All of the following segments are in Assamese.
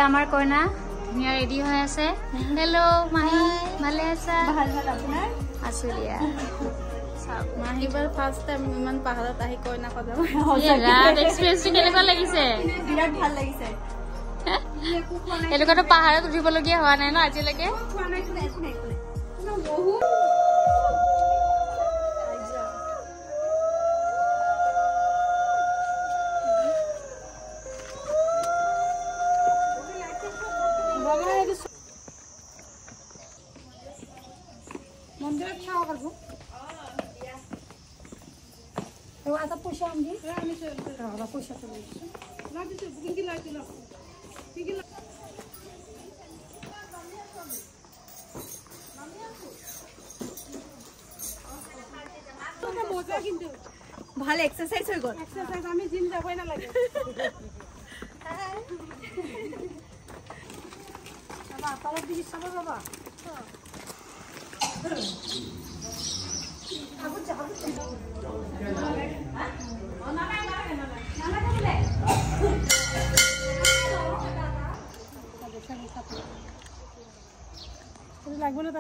আমাৰ কইনা ধুনীয়া ৰেডি হৈ আছে। হেল্ল' মাহী, ভালে আছা? আছো দিয়া। মাহীবাৰ ফাৰ্ষ্ট টাইম ইমান পাহাৰত আহি কইনা সজাব। এক্সপিৰিয়েঞ্চটো কেনেকুৱা লাগিছে? বিৰাট ভাল লাগিছে। এনেকুৱাতো পাহাৰত উঠিবলগীয়া হোৱা নাই ন আজিলৈকে? মন্দিৰত খাওঁ কৰিব आता पैसा आमगे पैसा ভাল এক্সারসাইজ হয়ে গেল। এক্সারসাইজ আমি জিম যাবই না লাগে। বাবা আপনারা দিকে সবাই বাবা লাগবে না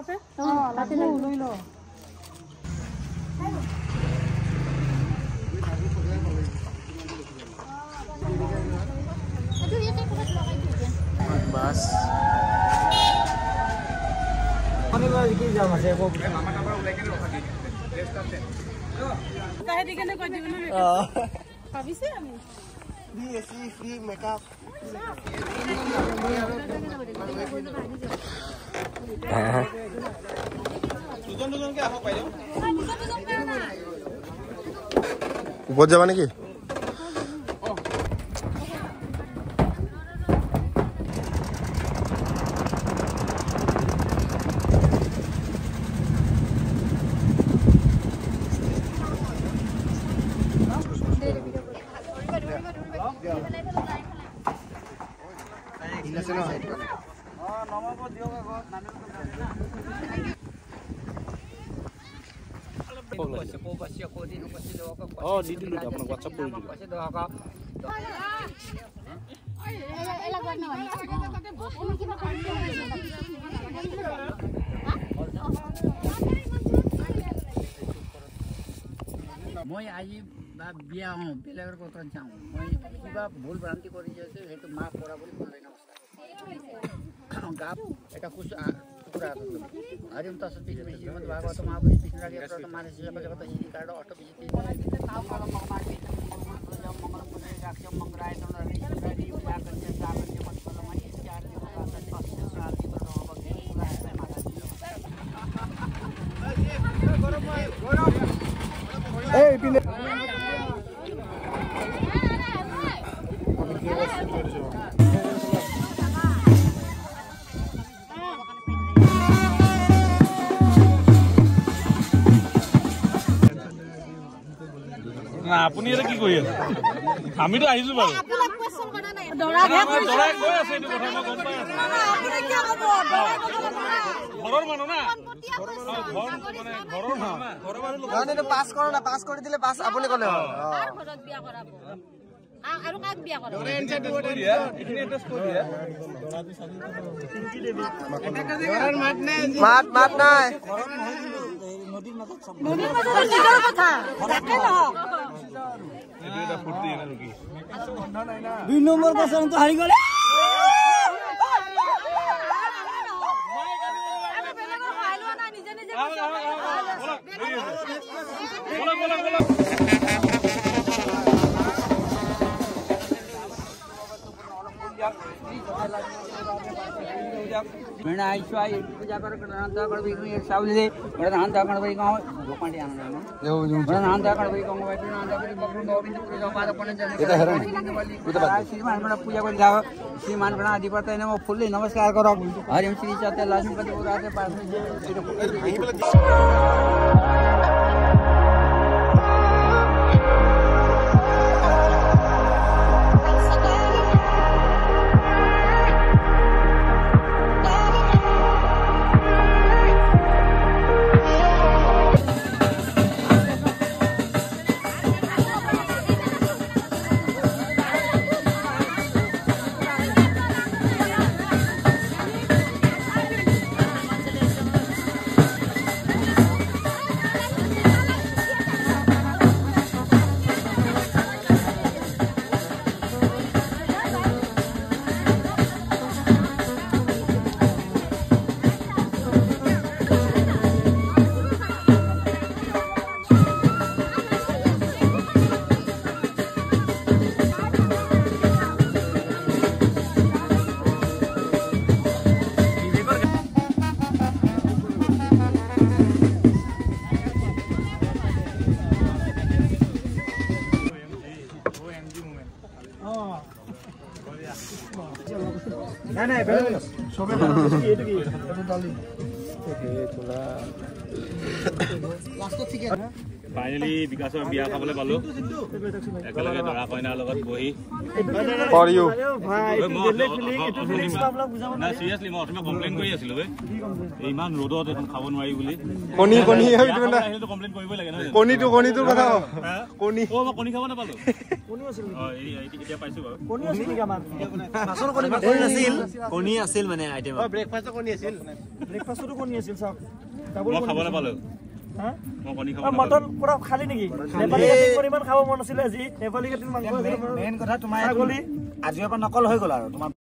তাতে লৈ ল বাস free makeup. ऊपर जावा नेকি? Oh, di dulu dapat WhatsApp dulu. মই আজি বিয়া হওঁ বেলেগৰ কথা যাওঁ মই কিবা ভুল ভ্ৰান্তি কৰি আছে সেইটো মাফ কৰা বুলি মই নমস্কাৰ গাপ এটা কুছ টুকুৰা हरिम तसत पिछले श्रीमद् भागवत महापुरुष विष्णु रागे प्रत मानस जगत श्री कार्ड अष्ट विजिति मंगल भगवान विष्णु मंगल पुण्य राक्षम मंगराय तनरि श्री पूजा करके सागर के मत मणि चार के साथ पक्ष शांति पर भक्ति माता ए पिले না আপুনি এটা কি কৰি আছে আমিতো আহিছো বাৰু আপোনাক কোৱেশ্চন কৰা নাই দৰা কৈ আছে এইটো কথা মই গম পাই আছো আপুনি কি ক'ব ঘৰৰ মানুহ না ঘৰৰ মানে ঘৰৰ মানুহ না ঘৰৰ মানুহ না পাস কৰা না পাস কৰি দিলে পাস আপুনি ক'লে হয় ঘৰত বিয়া কৰাব আৰু কাক বিয়া কৰাব দৰা এনচাৰ দিব দিয়া এখিনি এড্ৰেছ কৰি দিয়া দৰাৰ মাত নাই নদীৰ মাজত কথা তাকে নহক এইটো এটা ফুৰ্তি না ৰুকি দুই নম্বৰ বছৰটো হাৰি গলে मेरा आइसवा पूजा कर नांदा कर भी एक सावली दे बड़ा नांदा कर भी गांव गोपांडी आना ना बड़ा नांदा कर भी गांव भाई नांदा कर बकरू गोविंद पूरे जो बाद अपन जन ये तो हैरान श्रीमान बड़ा पूजा कर जाओ श्रीमान बड़ा आदि पड़ता है ना वो फुल्ली नमस्कार करो हरिम श्री सत्य लक्ष्मीपति और आते पास में ফাইনেলি বিকাশৰ বিয়া খাবলৈ পালো একেলগে দৰা কইনাৰ লগত বহি চিৰিয়াছলি মই অথমে কমপ্লেইন কৰি আছিলো ইমান ৰ'দত এখন খাব নোৱাৰি বুলি কমপ্লেইন কৰিবই লাগে নহয় কণীটোৰ কথা কণী মই কণী খাব নাপালো এতিয়া পাইছো বাৰু কণী আছিল মানে আইটেম ব্ৰেকফাষ্টৰ কণী আছিল ব্ৰেকফাষ্টতো কণী আছিল চাওক মই খাব নাপালো মই কণী খাব মটন পুৰা খালি নেকি নেপালী কাটিং পৰিমাণ খাব মন আছিলে আজি নেপালী কাটিং মাংস মেইন কথা তোমাৰ আজিৰ পৰা নকল হৈ গ'ল আৰু তোমাৰ